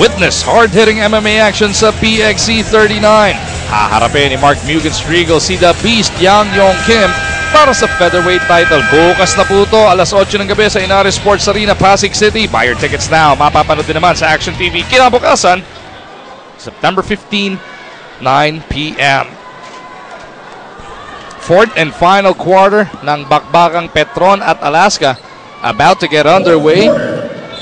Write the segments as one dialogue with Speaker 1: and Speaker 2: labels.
Speaker 1: Witness hard-hitting MMA action sa PXC 39. Haharapin ni Mark Mugen-Striegel si The Beast Yang Yong Kim para sa featherweight title. Bukas na po ito, alas 8 ng gabi sa Inares Sports Arena, Pasig City. Buy your tickets now. Mapapanood din naman sa Action TV kinabukasan, September 15, 9 p.m. Fourth and final quarter ng bakbakang Petron at Alaska about to get underway.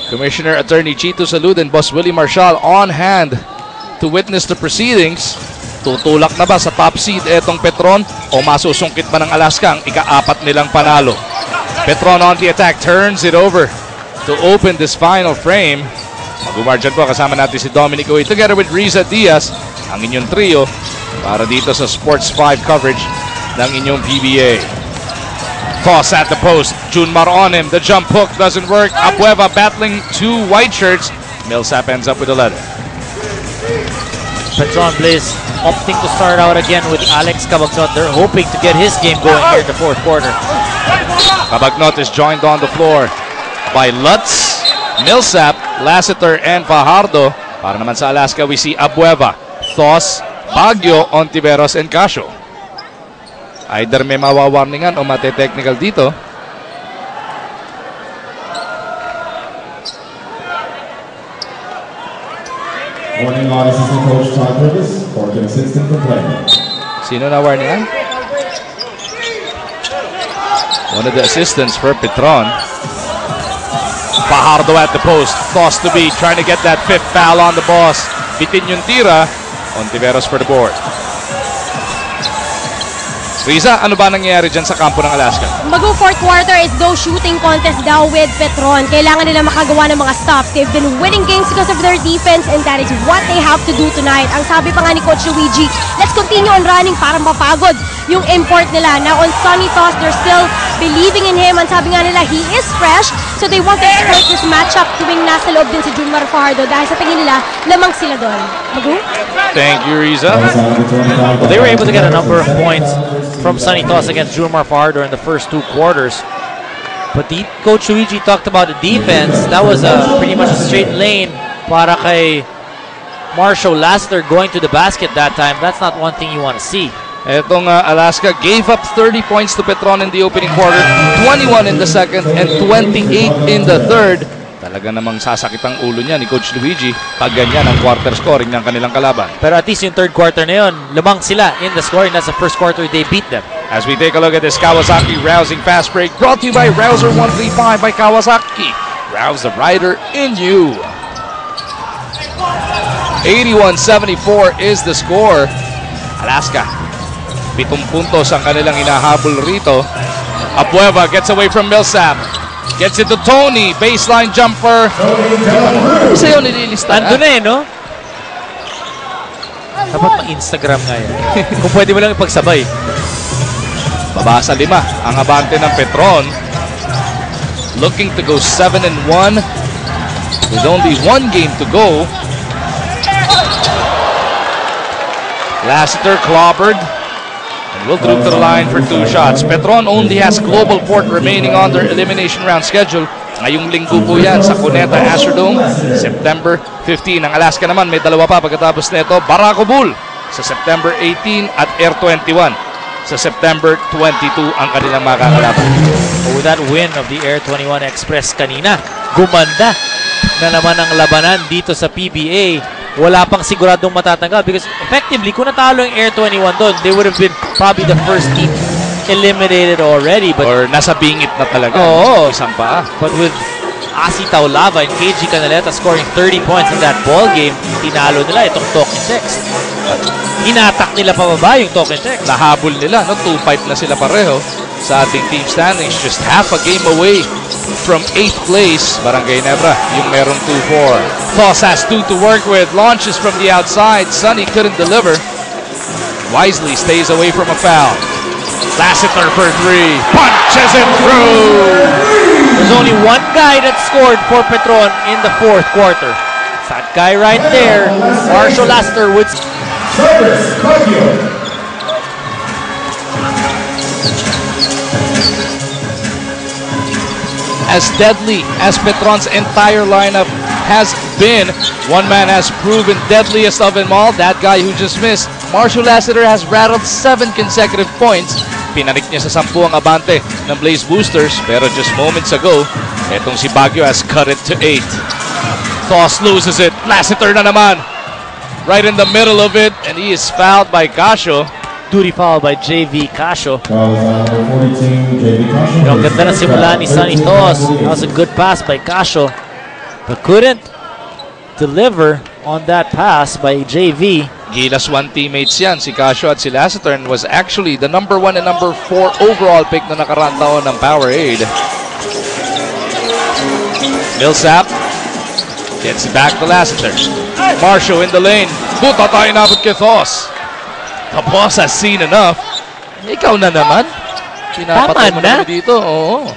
Speaker 1: Commissioner Attorney Chito Salud and Boss Willie Marshall on hand to witness the proceedings. Tutulak na ba sa top seed etong Petron o masusungkit ba ng Alaska ang ika-4 nilang panalo? Petron on the attack, turns it over to open this final frame. Mag-umar dyan po, kasama natin si Dominic Uy together with Riza Diaz, ang inyong trio para dito sa Sports 5 coverage ng inyong PBA. Toss at the post, Junmar on him, the jump hook doesn't work. Abueva battling two white shirts. Millsap ends up with a letter.
Speaker 2: Petron Blaze opting to start out again with Alex Cabagnot. They're hoping to get his game going here in the fourth quarter.
Speaker 1: Cabagnot is joined on the floor by Lutz, Millsap, Lassiter, and Fajardo. Para naman sa Alaska, we see Abueva, Thos, Baguio, Ontiveros, and Casio. Either may mawawarningan o mate-technical dito.
Speaker 3: Warning on assistant coach Todd Purvis, fourth and assistant for play.
Speaker 1: Sino na warningan? One of the assistants for Petron. Fajardo at the post. Toss to beat, trying to get that fifth foul on the boss. Bitin yung tira. Ontiveros for the board. Riza, ano ba nangyayari dyan sa kampo ng Alaska?
Speaker 4: Mag-go fourth quarter is go shooting contest daw with Petron. Kailangan nila makagawa ng mga stops. They've been winning games because of their defense and that is what they have to do tonight. Ang sabi pa nga ni Coach Luigi, let's continue on running para mapagod yung import nila. Now on Sonny Toss, they're still believing in him. Ang sabi nga nila, he is fresh. So they want to exploit this matchup tuwing nasa loob din si Junmar Fajardo dahil sa tingin nila, lamang sila doon. Mag-go?
Speaker 1: Thank you, Riza.
Speaker 2: Well, they were able to get a number of points from Sonny Toss against Junmar Fajardo in the first two quarters. But Coach Luigi talked about the defense. That was pretty much a straight lane para kay Marshall Lassiter going to the basket that time. That's not one thing you want to see.
Speaker 1: Etong Alaska gave up 30 points to Petron in the opening quarter, 21 in the second, and 28 in the third. Talaga namang sasakit ang ulo niya ni Coach Luigi pag ganyan ang quarter scoring ng kanilang kalaban.
Speaker 2: Pero at least yung third quarter na yun, lamang sila in the scoring. That's the first quarter they beat them.
Speaker 1: As we take a look at this Kawasaki rousing fast break brought to you by Rouser 135 by Kawasaki. Rouse the rider in you. 81-74 is the score. Alaska, 7 puntos ang kanilang inahabol rito. Abueva gets away from Millsap. Gets it to Tony. Baseline jumper. Sa'yo nililista.
Speaker 2: Ando na eh, no? Dapat ma-Instagram nga yan. Kung pwede mo lang ipagsabay.
Speaker 1: Baba sa 5 ang abante ng Petron. Looking to go 7-1 with only 1 game to go. Lassiter clobbered. Will through to the line for 2 shots. Petron only has Global Port remaining on their elimination round schedule. Ngayong linggo po yan sa Cuneta Astrodome, September 15. Ang Alaska naman may 2 pa pagkatapos nito. Barako Bull sa September 18 at Air 21 sa September 22 ang kanilang makakalaban.
Speaker 2: With that win of the Air 21 Express kanina, gumanda na naman ang labanan dito sa PBA. Wala pang siguradong matatanggal because effectively, kung natalo yung Air 21 doon, they would have been probably the first team eliminated already. But,
Speaker 1: or nasa bingit na talaga.
Speaker 2: Oo.
Speaker 1: Isang pa.
Speaker 2: But with Asi Taulava and KG Canaleta scoring 30 points in that ball game, tinalo nila itong Talking Text. Hinatak nila pababa yung Talking Text.
Speaker 1: Nahabol nila, no? 2-5 na sila pareho sa ating team standings. Just half a game away from 8th place. Barangay Nebra, yung merong 2-4. Toss has 2 to work with. Launches from the outside. Sonny couldn't deliver. Wisely stays away from a foul. Lassiter for 3. Punches it through!
Speaker 2: There's only one guy that scored for Petron in the fourth quarter. It's that guy right there, Marshall Lassiter with...
Speaker 1: As deadly as Petron's entire lineup has been. One man has proven deadliest of them all. That guy who just missed. Marshall Lassiter has rattled 7 consecutive points. Pinanik niya sa 10 ang abante ng Blaze Boosters. Pero just moments ago, etong si Baguio has cut it to 8. Toss loses it. Lassiter na naman. Right in the middle of it. And he is fouled by Casio.
Speaker 2: Duty foul by JV Casio.
Speaker 3: Number 42, JV Casio.
Speaker 2: Ang ganda na simula ni Sonny Toss. That was a good pass by Casio, but couldn't deliver on that pass by JV.
Speaker 1: Gilas 1 teammates yan, si Casio at si Lassiter, and was actually the number 1 and number 4 overall pick na nakaraang taon ng Powerade. Millsap gets it back to Lassiter. Marshall in the lane. Buta tayo inabot kay Toss. The boss has seen enough. Ikaw na naman. Pinapatay mo naman dito. Oo.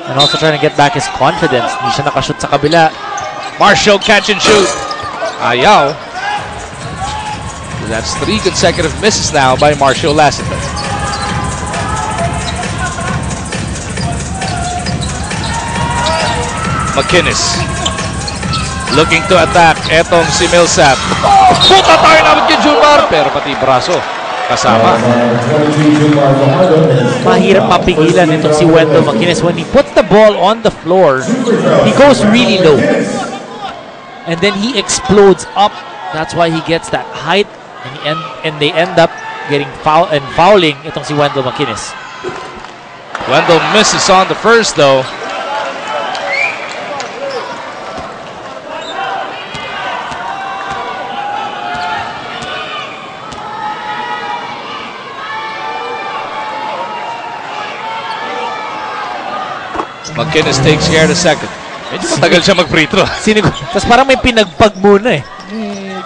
Speaker 2: And also trying to get back his confidence. Hindi siya nakashoot sa kabila.
Speaker 1: Marshall catch and shoot. Ayaw. That's 3 consecutive misses now by Marshall Lassiter. McInnes looking to attack. Etong si Millsap. Puta tayo naman kay Junmar. Pero pati braso kasama.
Speaker 2: Mahirap mapigilan itong si Wendell McInnes. When he puts the ball on the floor, he goes really low. And then he explodes up. That's why he gets that height. And they end up getting fouling itong si Wendell McInnes.
Speaker 1: Wendell misses on the first though. McInnes takes care of the second. Medyo matagal siya mag-free throw.
Speaker 2: Tapos parang may pinagpag muna eh.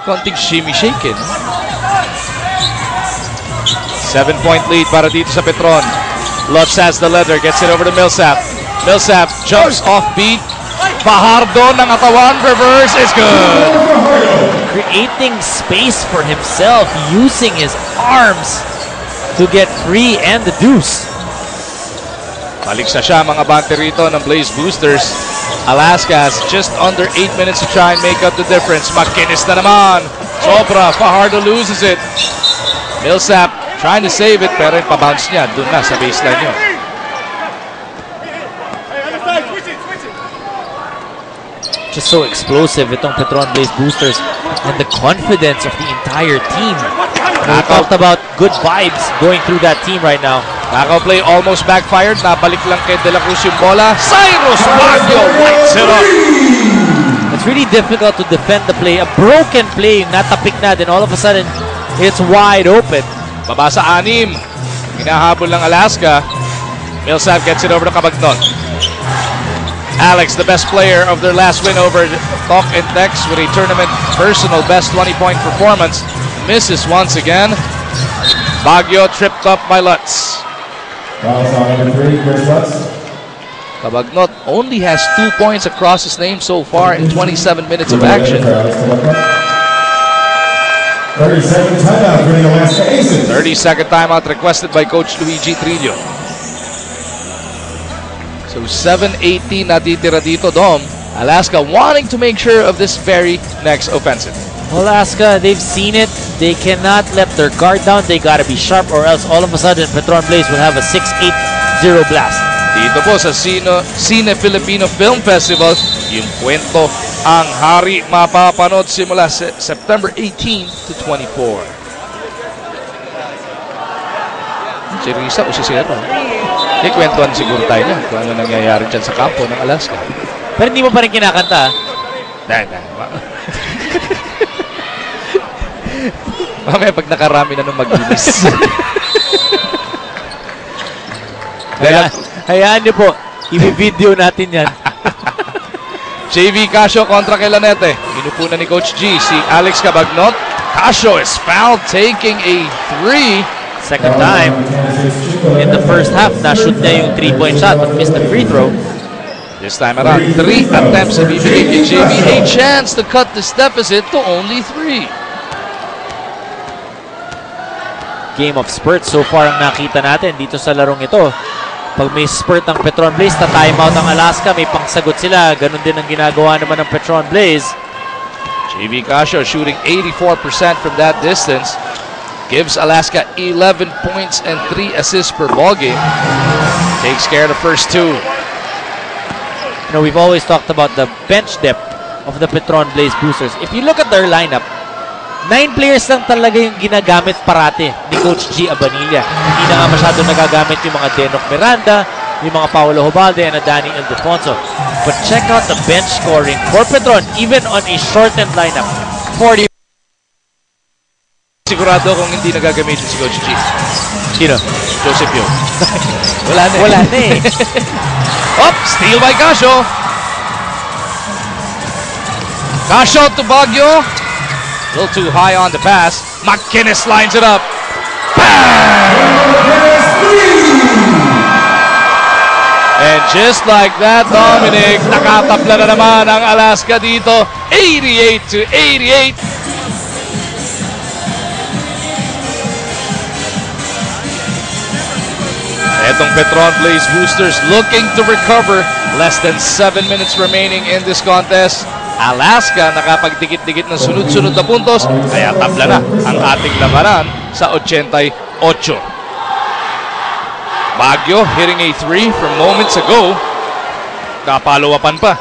Speaker 1: Konting shimmy-shake. 7-point lead para dito sa Petron. Lutz has the leather, gets it over to Millsap. Millsap jumps off beat. Fajardo ng atawan, reverse is good.
Speaker 2: Creating space for himself, using his arms to get free and the deuce.
Speaker 1: Baliksa siya mga bante rito ng Blaze Boosters. Alaska has just under 8 minutes to try and make up the difference. McInnes na naman. Sobra. Fajardo loses it. Millsap trying to save it pero yung pabounce niya dun na sa baseline niya.
Speaker 2: Just so explosive itong Petron Blaze Boosters and the confidence of the entire team. We talked about good vibes going through that team right now.
Speaker 1: Knockout play almost backfired. Nabalik lang kay De La Cruz yung bola. Cyrus Baguio lights it up.
Speaker 2: It's really difficult to defend the play. A broken play, natapik na, then all of a sudden, it's wide open.
Speaker 1: Baba sa 6. Hinahabol ng Alaska. Millsap gets it over to Cabagnon. Alex, the best player of their last win over Talk and Tex with a tournament personal best 20-point performance. Misses once again. Baguio tripped up by Lutz. Cabagnot only has 2 points across his name so far in 27 minutes of action. 30-second timeout requested by Coach Luigi Trillo. So 7:18 natitira dito, Dom. Alaska wanting to make sure of this very next offensive.
Speaker 2: Alaska, they've seen it. They cannot let their guard down. They gotta be sharp or else all of a sudden Petron Blaze will have a 6-8-0 blast.
Speaker 1: Dito po sa Cine Filipino Film Festival, yung kwento ang hari mapapanood simula September 18 to 24. Si Risa o si Sierra? Kwentuhan siguro tayo niya kung ano nangyayari dyan sa kampo ng Alaska.
Speaker 2: Pero hindi mo pa rin kinakanta.
Speaker 1: Mamaya pag nakarami na nung mag-inis.
Speaker 2: Hayaan niyo po, i-video natin yan.
Speaker 1: JV Casio kontra kay Lanete. Inupunan ni Coach G, si Alex Cabagnot. Casio is fouled, taking a 3.
Speaker 2: Second time in the first half, na-shoot niya yung 3-point shot but missed the free throw.
Speaker 1: This time around, 3 attempts to ibibigay kay JV. A chance to cut this deficit to only 3.
Speaker 2: Game of spurts so far ang nakita natin dito sa larong ito. Pag may spurt ng Petron Blaze, ta-timeout ang Alaska, may pangsagot sila. Ganon din ang ginagawa naman ng Petron Blaze.
Speaker 1: JV Casio shooting 84% from that distance. Gives Alaska 11 points and 3 assists per ball game. Takes care of the first two.
Speaker 2: You know, we've always talked about the bench depth of the Petron Blaze Boosters. If you look at their lineup, 9 players lang talaga yung ginagamit parati ni Coach G Abanilla. Hindi na nga masyado nagagamit yung mga Denok Miranda, yung mga Paolo Hobalde, and Danny Ildefonso. But check out the bench scoring for Petron, even on a shortened lineup. 40.
Speaker 1: Sigurado kung hindi nagagamitin si Coach G.
Speaker 2: Sino?
Speaker 1: Joseph Yo. Wala na.
Speaker 2: Wala na eh.
Speaker 1: Up, steal by Casio. Casio to Baguio. A little too high on the pass. McInnes lines it up. Bang! And just like that, Dominic, nakatabla na naman ang Alaska dito. 88-88. Etong Petron Blaze Boosters looking to recover. Less than 7 minutes remaining in this contest. Alaska nakapagdikit-dikit ng sunod-sunod na puntos, kaya tabla na ang ating labanan sa 88. Baguio hitting a 3 from moments ago. Kapalo-apan pa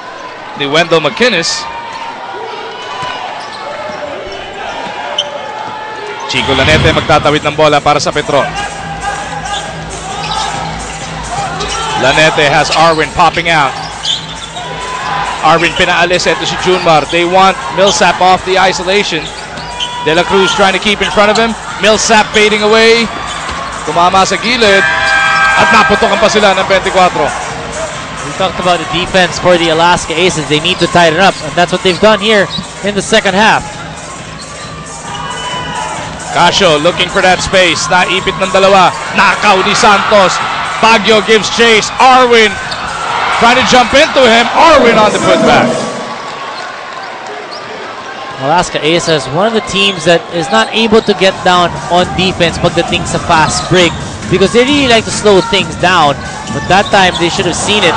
Speaker 1: ni Wendell McInnes. Chico Lanete magtatawid ng bola para sa Petron. Lanete has Arwin popping out. Arwin pinaalis, ito si Junmar. They want Millsap off the isolation. De La Cruz trying to keep in front of him. Millsap fading away. Tumama sa gilid. At naputokan pa sila ng 24.
Speaker 2: We talked about the defense for the Alaska Aces. They need to tighten up, and that's what they've done here in the second half.
Speaker 1: Casio looking for that space. Naipit ng dalawa. Nakaw ni Santos. Baguio gives chase. Arwin trying to jump into him. Arwin on the putback.
Speaker 2: Alaska Aces, one of the teams that is not able to get down on defense pagdating sa fast break because they really like to slow things down. But that time, they should have seen it.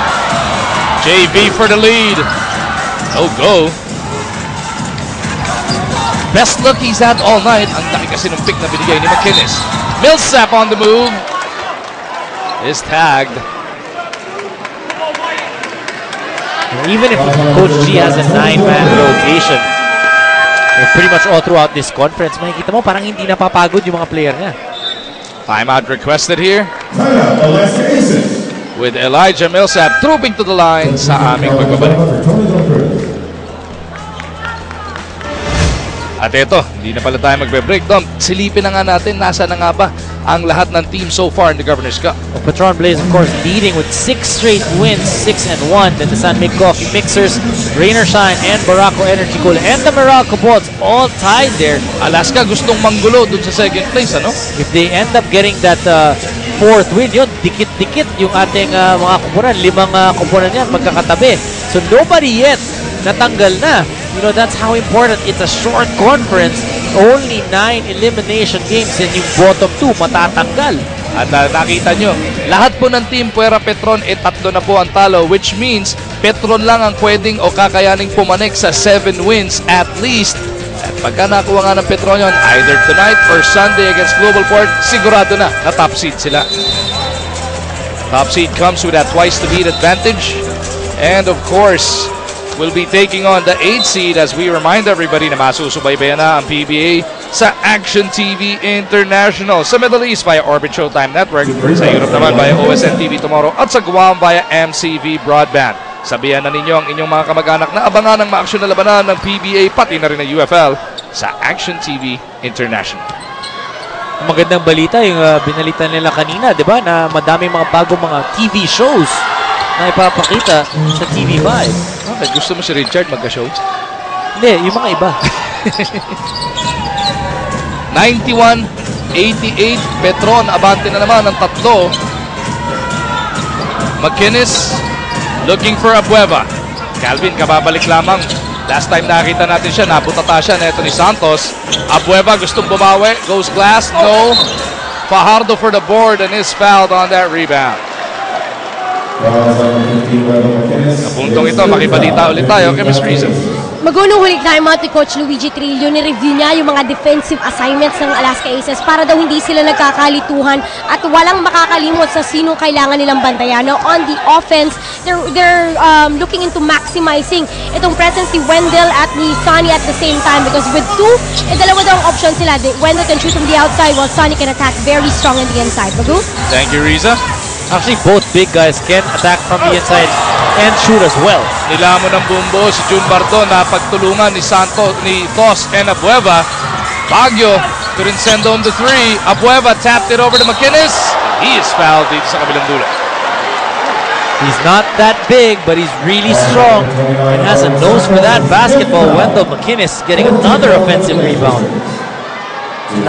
Speaker 1: JV for the lead. No go. Best look he's had all night. Ang dami kasi ng pick na binigay ni McInnes. Millsap on the move. Is tagged.
Speaker 2: Even if Coach G has a 9-man rotation, pretty much all throughout this conference, makikita mo parang hindi napapagod yung mga player niya.
Speaker 1: Timeout requested here. With Elijah Millsap trooping to the line sa aming pagbabalik. At ito, hindi na pala tayo magbe-break. Dom, silipin na nga natin, nasa na nga ba ang lahat ng team so far in the Governor's Cup?
Speaker 2: Petron Blaze, of course, leading with 6 straight wins, 6-1. Then the San Mig Coffee Mixers, Rainer Shine, and Barako Energy Cool, and the Meralco Bolts all tied there.
Speaker 1: Alaska gustong manggulo dun sa second place, ano?
Speaker 2: If they end up getting that fourth win, yun, dikit-dikit yung ating mga kupunan. 5 kupunan yan, magkakatabi. So nobody yet natanggal na. You know, that's how important. It's a short conference. Only 9 elimination games and yung bottom 2 matatanggal.
Speaker 1: At nakita nyo, lahat po ng team Puera Petron, 3 na po ang talo, which means Petron lang ang pwedeng o kakayaning pumanik sa 7 wins at least. At pagka nakuha nga ng Petron yun, either tonight or Sunday against Global Port, sigurado na top seed sila. Top seed comes with that twice to beat advantage. And of course, will be taking on the 8th seed as we remind everybody na masusubaybayan na ang PBA sa Action TV International. Sa Middle East via Orbit Showtime Network, sa Europe naman via OSN TV Tomorrow at sa Guam via MCV Broadband. Sabihan na ninyo ang inyong mga kamag-anak na abangan ang maaksyon na labanan ng PBA pati na rin ng UFL sa Action TV International.
Speaker 2: Magandang balita yung binalita nila kanina, di ba? Na madami mga bagong mga TV shows na ipapakita sa TV5.
Speaker 1: Okay, gusto mo si Richard magka-show?
Speaker 2: Hindi, yung mga iba.
Speaker 1: 91-88, Petron, abante na naman ng 3. McInnes looking for Abueva. Calvin, kababalik lamang. Last time nakita natin siya, naputata siya na ito ni Santos. Abueva gustong bumawi, goes glass, no. Fajardo for the board and is fouled on that rebound. Sa puntong ito, makibalita ulit tayo kay Ms. Riza.
Speaker 4: Magunuhulik tayo mga Coach Luigi Trillo. Ni-review niya yung mga defensive assignments ng Alaska Aces para daw hindi sila nagkakalituhan at walang makakalimot sa sino kailangan nilang bantayan. Now, on the offense, they're looking into maximizing itong presence ni Wendell at ni Sonny at the same time because with dalawa daw ang option sila. Wendell can shoot from the outside while Sonny can attack very strong on the inside. Bagu?
Speaker 1: Thank you, Riza.
Speaker 2: Actually, both big guys can attack from the inside and shoot as well.
Speaker 1: Nilamon ng bumbo si Jun Barton na pagtulungan ni Tos and Abueva. Baguio couldn't send home the three. Abueva tapped it over to McInnes. He is fouled dito sa kabilang dulo.
Speaker 2: He's not that big, but he's really strong and has a nose for that basketball. Wendell McInnes getting another offensive rebound.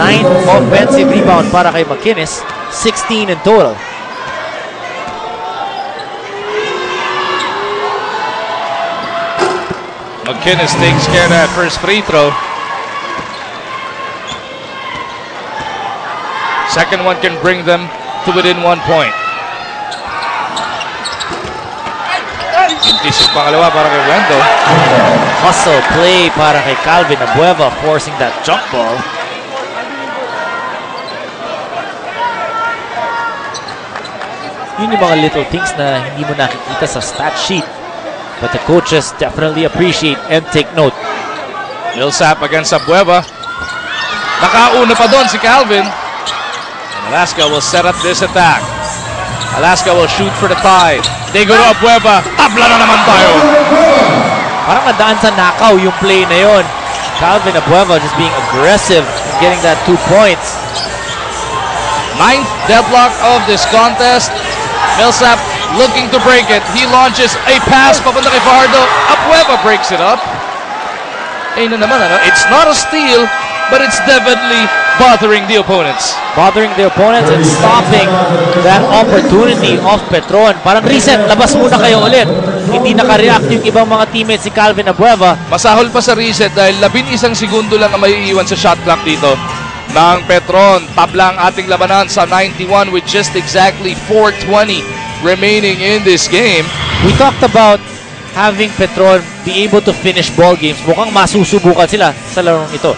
Speaker 2: 9 offensive rebound para kay McInnes, 16 in total.
Speaker 1: McInnes takes care of that first free throw. Second one can bring them to within 1 point. Intis yung pangalawa para kay Wendell.
Speaker 2: Hustle play para kay Calvin Abueva, forcing that jump ball. Yun yung mga little things na hindi mo nakikita sa stat sheet. But the coaches definitely appreciate and take note.
Speaker 1: Millsap against Abueva. Nakauna pa doon si Calvin. And Alaska will set up this attack. Alaska will shoot for the tie. They go to Abueva. Tabla na naman tayo.
Speaker 2: Parang nadaan sa knockout yung play na yon. Calvin Abueva just being aggressive, getting that 2 points.
Speaker 1: 9th deadlock of this contest. Millsap looking to break it. He launches a pass papunta kay Fajardo. Abueva breaks it up. Eh na naman, ano? It's not a steal, but it's definitely bothering the opponents.
Speaker 2: Bothering the opponents and stopping that opportunity of Petron. Parang reset, labas muna kayo ulit. Hindi naka-react yung ibang mga teammates si Calvin Abueva.
Speaker 1: Masahol pa sa reset dahil 11 segundo lang ang may iwan sa shot clock dito ng Petron. Tabla ang ating labanan sa 91 with just exactly 4:20 remaining in this game.
Speaker 2: We talked about having Petron be able to finish ball games. Mukhang masusubukan sila sa larong ito.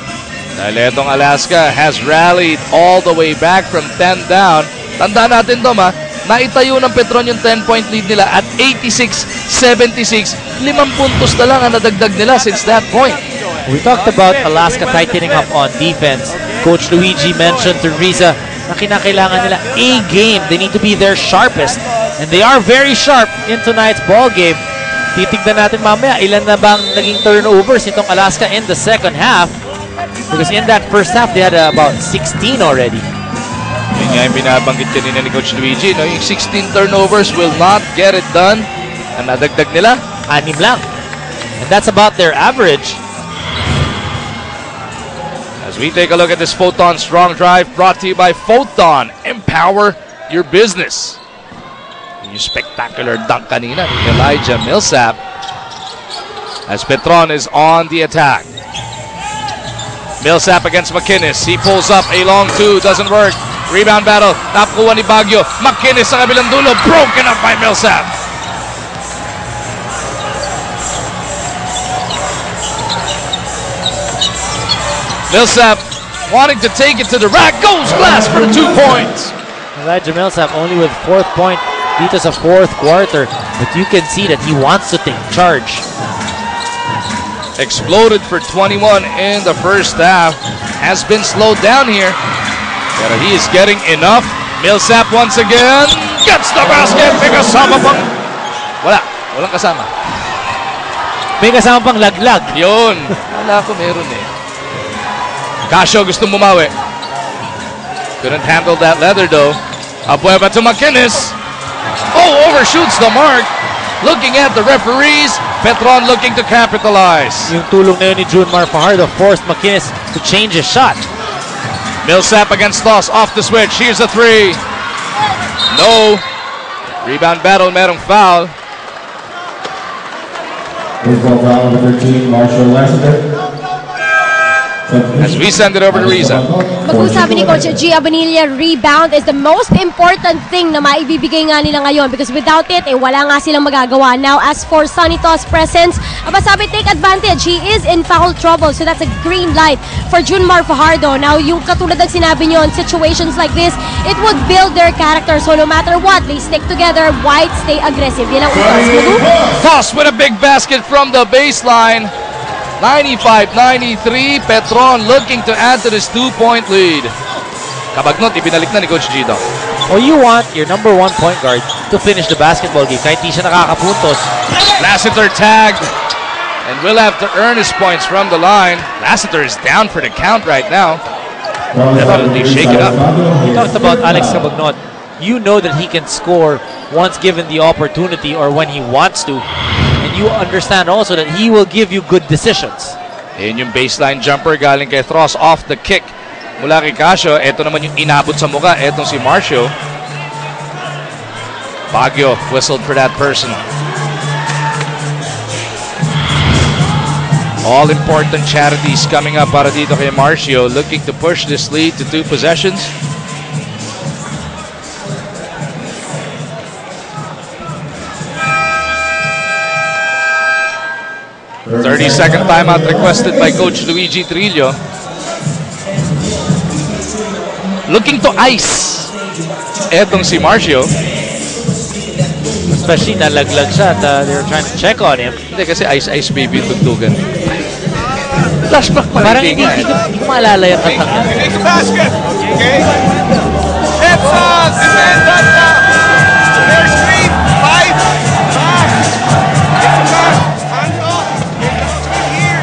Speaker 1: Dahil itong Alaska has rallied all the way back from 10 down. Tandaan natin, Tom, naitayo ng Petron yung 10-point lead nila at 86-76. 5 puntos na lang ang nadagdag nila since that point.
Speaker 2: We talked about Alaska tightening up on defense. Coach Luigi mentioned to Riza na kinakailangan nila a game. They need to be their sharpest. And they are very sharp in tonight's ball game. Titignan natin mamaya ilan na bang naging turnovers itong Alaska in the second half. Because in that first half, they had about 16 already.
Speaker 1: Yun nga yung binabanggit kanina ni Coach Luigi. No? Yung 16 turnovers will not get it done. Ang nadagdag nila,
Speaker 2: 6 lang. And that's about their average.
Speaker 1: as we take a look at this Photon Strong Drive brought to you by Photon. Empower your business. Yung spectacular dunk kanina ni Elijah Millsap as Petron is on the attack. Millsap against McInnes. He pulls up a long two. Doesn't work. Rebound battle. Nakuha ni Baguio. McInnes sa kabilang dulo. Broken up by Millsap. Millsap wanting to take it to the rack. Goes glass for the 2 points.
Speaker 2: Elijah Millsap only with 4th point dito sa 4th quarter. But you can see that he wants to take charge.
Speaker 1: Exploded for 21 in the first half. Has been slowed down here. But he is getting enough. Millsap once again. Gets the basket. May kasama pang... Walang kasama.
Speaker 2: May kasama pang laglag.
Speaker 1: Yun. Wala ko meron eh. Casio gusto bumawi. Couldn't handle that leather though. Abueva to McInnes. Oh, overshoots the mark. Looking at the referees, Petron looking to capitalize.
Speaker 2: Yung tulong na yun ni Junmar Fajardo forced McInnes to change his shot.
Speaker 1: Millsap against Toss, off the switch. Here's a three. No. Rebound battle, merong foul.
Speaker 3: Baseball foul number 13, Marshall Lassiter.
Speaker 1: as we send it over to Riza.
Speaker 4: Mag-usabi ni Coach G Abanilla, rebound is the most important thing na maibibigay nga nila ngayon because without it, wala nga silang magagawa. Now, as for Sanito's presence, sabi, take advantage. He is in foul trouble, so that's a green light for Junmar Fajardo. Now, yung katulad ng sinabi nyo, in situations like this, it would build their character. So no matter what, they stick together, White stay aggressive. Yan ang utos.
Speaker 1: Toss with a big basket from the baseline. 95-93, Petron looking to add to this 2-point lead. Kabagnot, ibinalik na ni Coach Gito.
Speaker 2: Well, you want your number 1 point guard to finish the basketball game kahit di siya nakakapuntos.
Speaker 1: Lassiter tagged and will have to earn his points from the line. Lassiter is down for the count right now. Definitely shake it up.
Speaker 2: We talked about Alex Cabagnot. You know that he can score once given the opportunity or when he wants to. And you understand also that he will give you good decisions.
Speaker 1: Yan yung baseline jumper galing kay Thros off the kick mula kay Casio. Ito naman yung inabot sa mukha. Etong si Marcio. Baguio whistled for that person. All important charities coming up para dito kay Marcio, looking to push this lead to 2 possessions. Thirty-second timeout requested by Coach Luigi Trillo. Looking to ice etong si Marcio.
Speaker 2: Especially nalaglag siya at they were trying to check on him.
Speaker 1: Hindi kasi ice baby tugtugan. Flashback pa
Speaker 2: Parang
Speaker 1: rin.
Speaker 2: hindi ko maalala yung kantang yan.
Speaker 5: Take the basket. Okay. It's defend that now. There's 3, 5. Back. Take the back. Hands off. Here.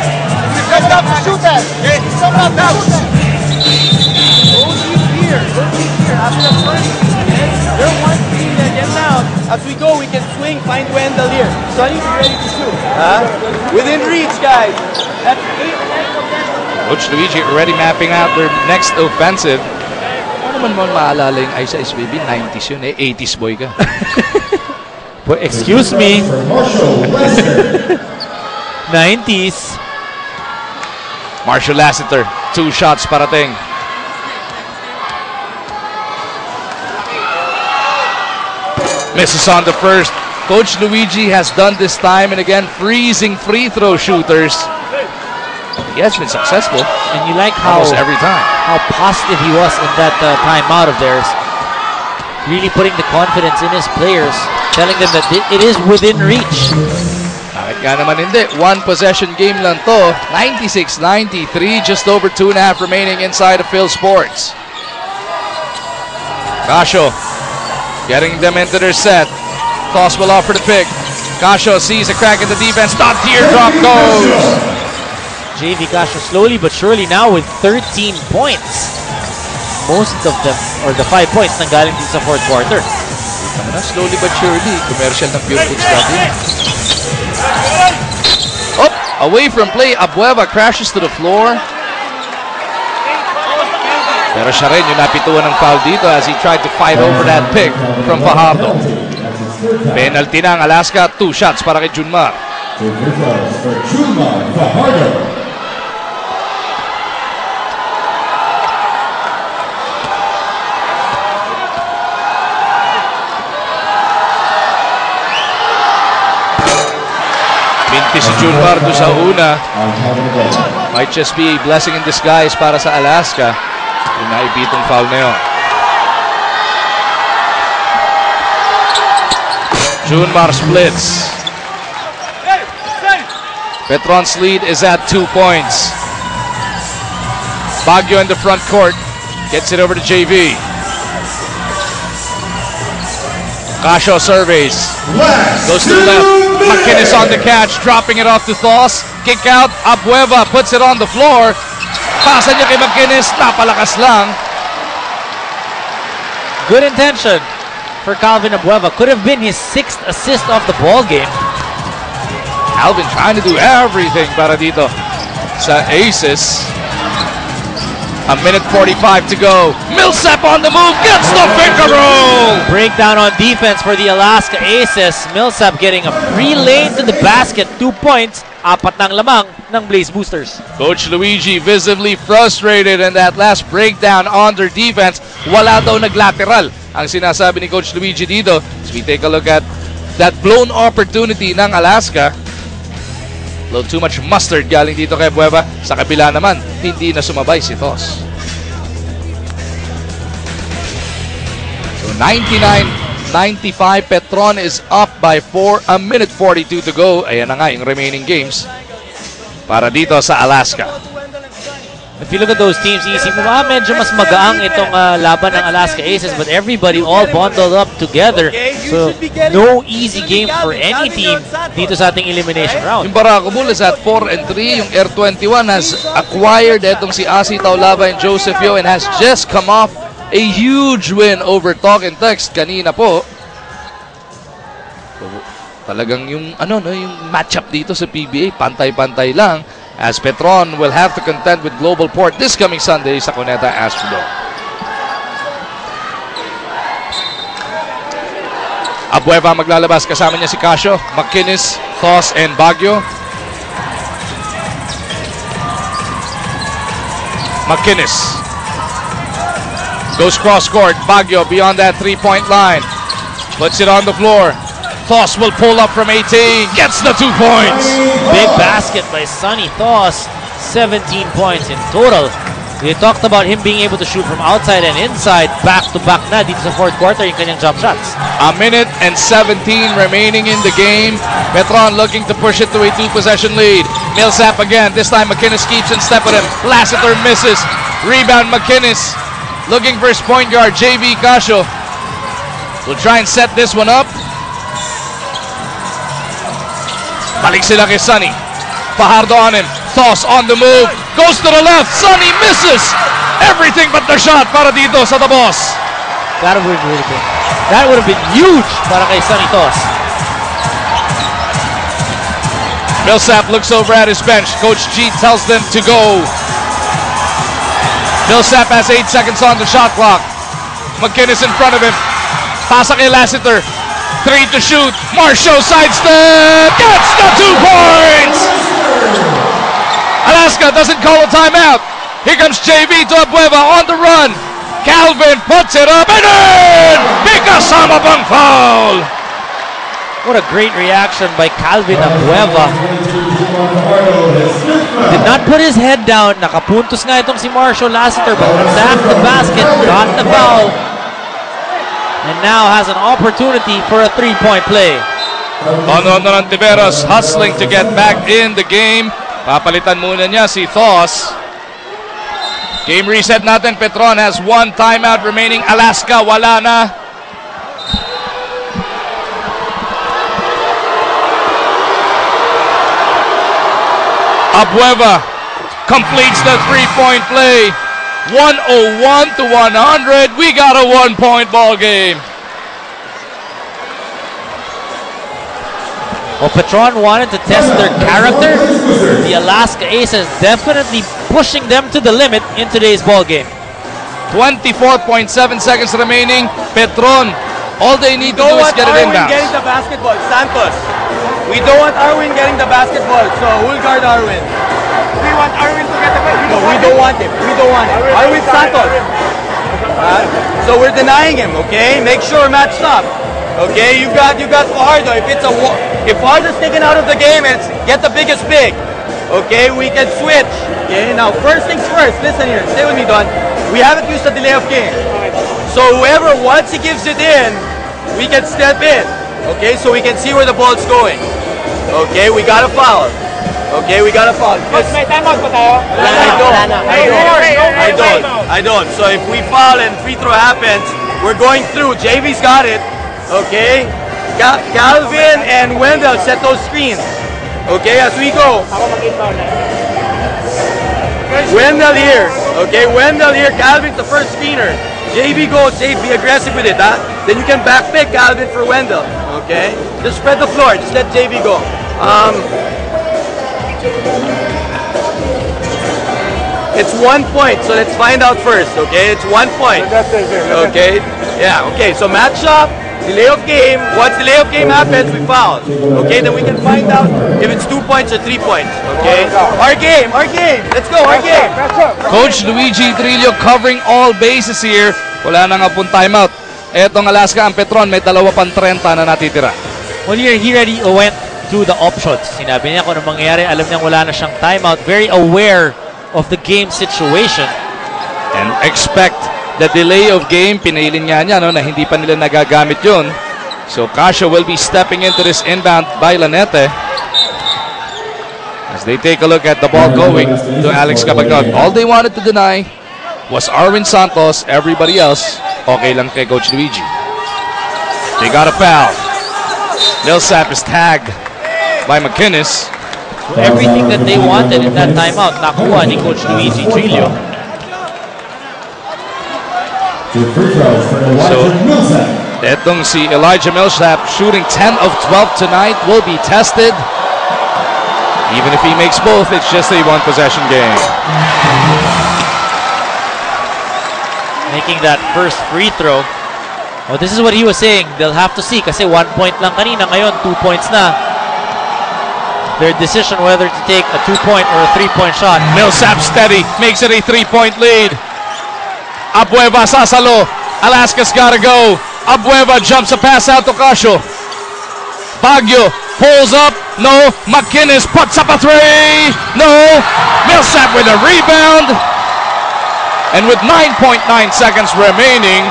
Speaker 5: Set up to shoot that. Okay. Set up now. Go deep here. After the first. They're one team that gets out. As we go, we can swing, find Wendell here. Sonny, be ready to shoot. Within reach, guys. That's 8.
Speaker 1: Coach Luigi already mapping out their next offensive. Ano naman mo maalala yung Ice Baby? 90s yun eh. 80s boy ka.
Speaker 2: Well, excuse me. 90s.
Speaker 1: Marshall Lassiter. 2 shots parating. Misses on the first. Coach Luigi has done this time and again, freezing free throw shooters. He has been successful.
Speaker 2: And you like how
Speaker 1: almost every time.
Speaker 2: How positive he was in that timeout of theirs. Really putting the confidence in his players, telling them that it is within reach.
Speaker 1: Bakit nga naman hindi? 1 possession game lang to. 96-93, just over 2.5 remaining inside of Phil Sports. Casio getting them into their set. Toss will off for the pick. Casio sees a crack in the defense. Not teardrop goes.
Speaker 2: JV Casio slowly but surely now with 13 points. Most of them, or the 5 points, nanggaling din sa 4th quarter.
Speaker 1: Slowly but surely, commercial ng Pure Foods dati. Oh, away from play, Abueva crashes to the floor. Pero siya rin yung napituan ng foul dito as he tried to fight over that pick from Fajardo. Penalty na ang Alaska, 2 shots para kay Junmar.
Speaker 3: Fajardo.
Speaker 1: 20 si Junmar do sa una. Might just be a blessing in disguise para sa Alaska. Yung naipitong foul na yun. Junmar splits. Petron's lead is at 2 points. Baguio in the front court. Gets it over to JV. Casio surveys. Goes to the left. McInnes on the catch, dropping it off to Thos. Kick out. Abueva puts it on the floor. Pasa niya kay McInnes. Napalakas lang.
Speaker 2: Good intention for Calvin Abueva. Could have been his 6th assist of the ball game.
Speaker 1: Alvin trying to do everything para dito sa Aces. A minute 45 to go. Millsap on the move, gets the finger roll!
Speaker 2: Breakdown on defense for the Alaska Aces. Millsap getting a free lane to the basket. 2 points. 4 ng lamang ng Blaze Boosters.
Speaker 1: Coach Luigi visibly frustrated in that last breakdown on their defense. Wala daw naglateral ang sinasabi ni Coach Luigi dito. As we take a look at that blown opportunity ng Alaska. A little too much mustard galing dito kay Bueva. Sa kabila naman, hindi na sumabay si Tos. So 99-95, Petron is up by 4, a minute 42 to go. Ayan na nga yung remaining games para dito sa Alaska.
Speaker 2: If you look at those teams, isip mo, medyo mas magaang itong laban ng Alaska Aces, but everybody all bundled up together. So, no easy game for any team dito sa ating elimination round.
Speaker 1: Yung Baracobul is at 4-3. Yung R21 has acquired etong si Asi Taulava and Joseph Yo and has just come off a huge win over Talk and Text kanina po. So, talagang yung yung matchup dito sa PBA, pantay-pantay lang. As Petron will have to contend with Global Port this coming Sunday sa Cuneta Astrodome. Abueva maglalabas, kasama niya si Casio, McKinnis, Tos, and Baguio. McKinnis goes cross court. Baguio beyond that 3-point line, puts it on the floor. Tos will pull up from 18, gets the 2 points.
Speaker 2: Big basket by Sonny Tos, 17 points in total. We talked about him being able to shoot from outside and inside, back-to-back na dito sa fourth quarter yung kanyang jump shots.
Speaker 1: A minute and 17 remaining in the game. Petron looking to push it to a 2-possession lead. Millsap again, this time McKinnis keeps in step with him. Lassiter misses. Rebound McKinnis. Looking for his point guard, JV Casio. Will try and set this one up. Balik sila kay Sonny. Fajardo on him. Toss on the move. Goes to the left. Sonny misses. Everything but the shot para dito sa the boss.
Speaker 2: That would have been huge para kay Sonny Tos.
Speaker 1: Millsap looks over at his bench. Coach G tells them to go. Millsap has 8 seconds on the shot clock. McKinnis in front of him. Pasa kay Lassiter. 3 to shoot. Marshall sidestep. Gets the 2 points. Alaska doesn't call a timeout. Here comes JV to Abueva on the run. Calvin puts it up and in. Kasama pang foul.
Speaker 2: What a great reaction by Calvin Abueva. Did not put his head down. Nakapuntos nga itong si Marshall Lassiter, but attacked the basket, got the foul, and now has an opportunity for a 3-point play.
Speaker 1: Ono ng Tiveros hustling to get back in the game. Papalitan muna niya si Thos. Game reset natin. Petron has 1 timeout remaining. Alaska wala na. Abueva completes the 3-point play. 101 to 100. We got a 1-point ball game.
Speaker 2: Well, Petron wanted to test their character. The Alaska Aces definitely pushing them to the limit in today's ball game.
Speaker 1: 24.7 seconds remaining. Petron, all they need to do is get it inbounds.
Speaker 6: Getting the basketball, Santos. We don't want Arwin getting the basketball, so we'll guard Arwin.
Speaker 5: We want Arwin to get the ball.
Speaker 6: No, we don't want him. We don't want him. Arwin Santos. So we're denying him. Okay, make sure match stop. Okay, you got Fajardo. If Fajardo's taken out of the game, it's get the biggest big. Okay, we can switch. Okay, now first things first. Listen here, stay with me, Don. We haven't used the delay of game. So whoever once he gives it in, we can step in. Okay, so we can see where the ball's going. Okay, we got a foul. Okay, we got a foul. I don't. So if we foul and free throw happens, we're going through. JV's got it. Okay, Calvin and Wendell set those screens. Okay, as we go. Wendell here. Okay, Wendell here. Calvin's the first screener. JV goes, Jay, be aggressive with it, huh? Then you can back pick Calvin for Wendell. Okay, just spread the floor. Just let JV go. It's 1 point, so let's find out first, okay? It's 1 point. Okay? Yeah, okay. So match up, delay of game. Once delay of game happens, we foul. Okay, then we can find out if it's 2 points or 3 points. Okay? Our game. Let's go, our game.
Speaker 1: Coach Luigi Trillo covering all bases here. Wala na nga pong timeout. Etong Alaska ang Petron, may 2.30 na natitira.
Speaker 2: Well, he already went through the options. Sinabi niya kung ano mangyayari. Alam niyang wala na siyang timeout. Very aware of the game situation.
Speaker 1: And expect the delay of game. Pinailin nga niya no, na hindi pa nila nagagamit yun. So Casio will be stepping into this inbound by Lanete. As they take a look at the ball going to Alex Capagnon. All they wanted to deny was Arwin Santos. Everybody else, okay lang kay Coach Luigi. They got a foul. Millsap is tagged by McInnes.
Speaker 2: So everything that they wanted in that timeout, nakuha ni Coach Luigi Trillo.
Speaker 1: So, etong si Elijah Millsap shooting 10 of 12 tonight will be tested. Even if he makes both, it's just a one-possession game.
Speaker 2: Making that first free throw. Well, this is what he was saying. They'll have to see kasi 1 point lang kanina. Ngayon, 2 points na. Their decision whether to take a 2-point or a 3-point shot.
Speaker 1: Millsap steady, makes it a 3-point lead. Abueva sasalo. Alaska's gotta go. Abueva jumps a pass out to Casio. Baguio pulls up. No. McInnes puts up a 3. No. Millsap with a rebound. And with 9.9 seconds remaining,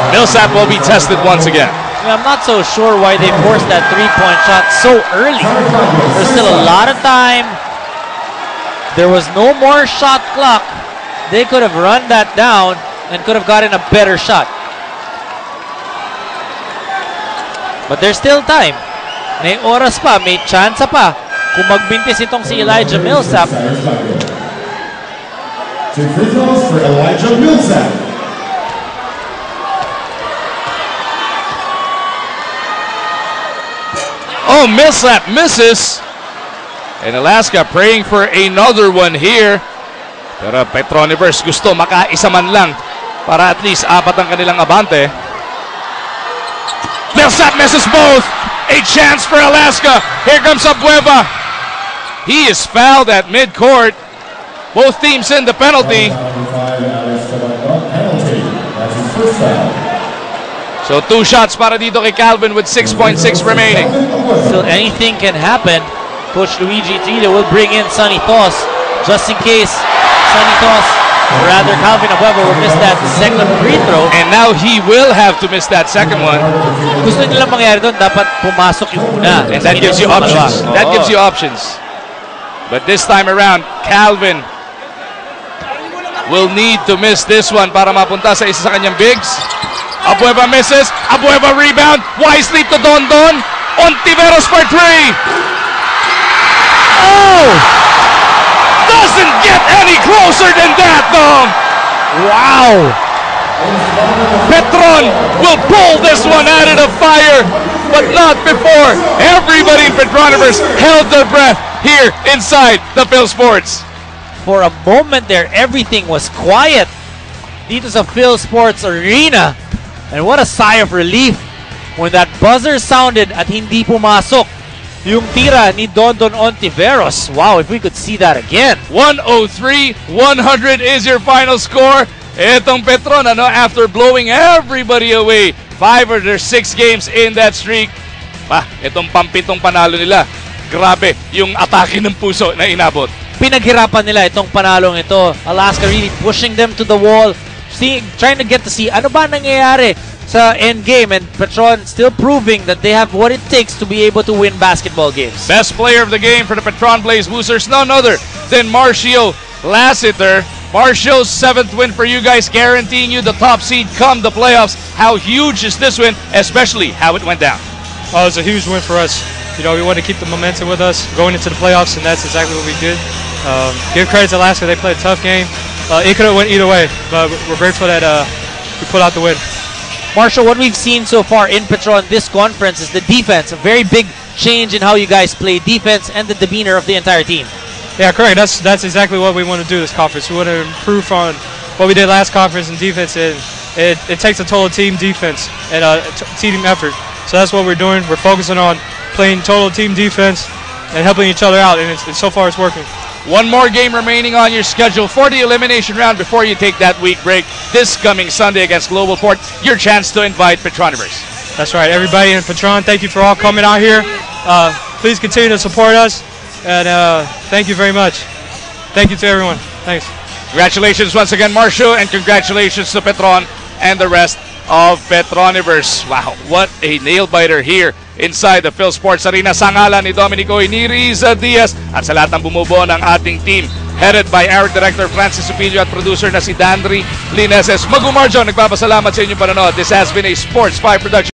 Speaker 1: Millsap will be tested once again.
Speaker 2: I'm not so sure why they forced that 3-point shot so early. There's still a lot of time. There was no more shot clock. They could have run that down and could have gotten a better shot. But there's still time. May oras pa, may chance pa. Kung magbintis itong si Elijah Millsap.
Speaker 3: 2 free throws for Elijah Millsap.
Speaker 1: Oh, Millsap misses. And Alaska praying for another one here. Pero Petroniverse gusto makaisa man lang para at least 4 ang kanilang abante. Millsap misses both. A chance for Alaska. Here comes Abueva. He is fouled at midcourt. Both teams in the penalty. So 2 shots para dito kay Calvin with 6.6 remaining.
Speaker 2: Still anything can happen. Coach Luigi Trillo will bring in Sonny Toss just in case Sonny Toss, or rather Calvin Abueva, will miss that second free throw.
Speaker 1: And now he will have to miss that second one.
Speaker 2: Gusto nilang mangyari doon, dapat pumasok yung una.
Speaker 1: And that gives you options. That gives you options. But this time around, Calvin will need to miss this one para mapunta sa isa sa kanyang bigs. Abueva misses. Abueva rebound. Wisely to Don Don. Ontiveros for 3. Oh! Doesn't get any closer than that, though. Wow! Petron will pull this one out of the fire, but not before everybody in Petroniverse held their breath here inside the Phil Sports.
Speaker 2: For a moment there, everything was quiet dito sa Phil Sports Arena. And what a sigh of relief when that buzzer sounded at hindi pumasok yung tira ni Dondon Ontiveros. Wow, if we could see that again.
Speaker 1: 103-100 is your final score. Etong Petron, after blowing everybody away, 5 of their 6 games in that streak. Itong pampitong panalo nila. Grabe, yung atake ng puso na inabot.
Speaker 2: Pinaghirapan nila itong panalong ito. Alaska really pushing them to the wall. Trying to get to see ano ba nangyayari sa end game, and Petron still proving that they have what it takes to be able to win basketball games.
Speaker 1: Best player of the game for the Petron Blaze Boosters, none other than Marcio Lassiter. Marcio's 7th win for you guys, guaranteeing you the top seed come the playoffs. How huge is this win, especially how it went down?
Speaker 7: Oh, it was a huge win for us. You know, we want to keep the momentum with us going into the playoffs, and that's exactly what we did. Give credit to Alaska. They played a tough game. It could have went either way, but we're grateful that we pulled out the win.
Speaker 2: Marshall, what we've seen so far in Petron this conference is the defense. A very big change in how you guys play defense and the demeanor of the entire team.
Speaker 7: Yeah, correct. That's exactly what we want to do this conference. We want to improve on what we did last conference in defense, and it takes a total team defense and a team effort. So that's what we're doing. We're focusing on playing total team defense and helping each other out, and so far it's working.
Speaker 1: One more game remaining on your schedule for the elimination round before you take that week break. This coming Sunday against Global Port, your chance to invite Petronivers.
Speaker 7: That's right. Everybody in Petron, thank you for all coming out here. Please continue to support us, and thank you very much. Thank you to everyone. Thanks.
Speaker 1: Congratulations once again, Marcio, and congratulations to Petron and the rest of Petronivers. Wow, what a nail-biter here inside the Phil Sports Arena sa ngalan ni Dominico Iniriza Diaz at sa lahat ng bumubuo ng ating team. Headed by our Director Francis Supilio at producer na si Dandri Lineses. Magumarjo, nagpapasalamat sa inyong panonood. This has been a Sports 5 production.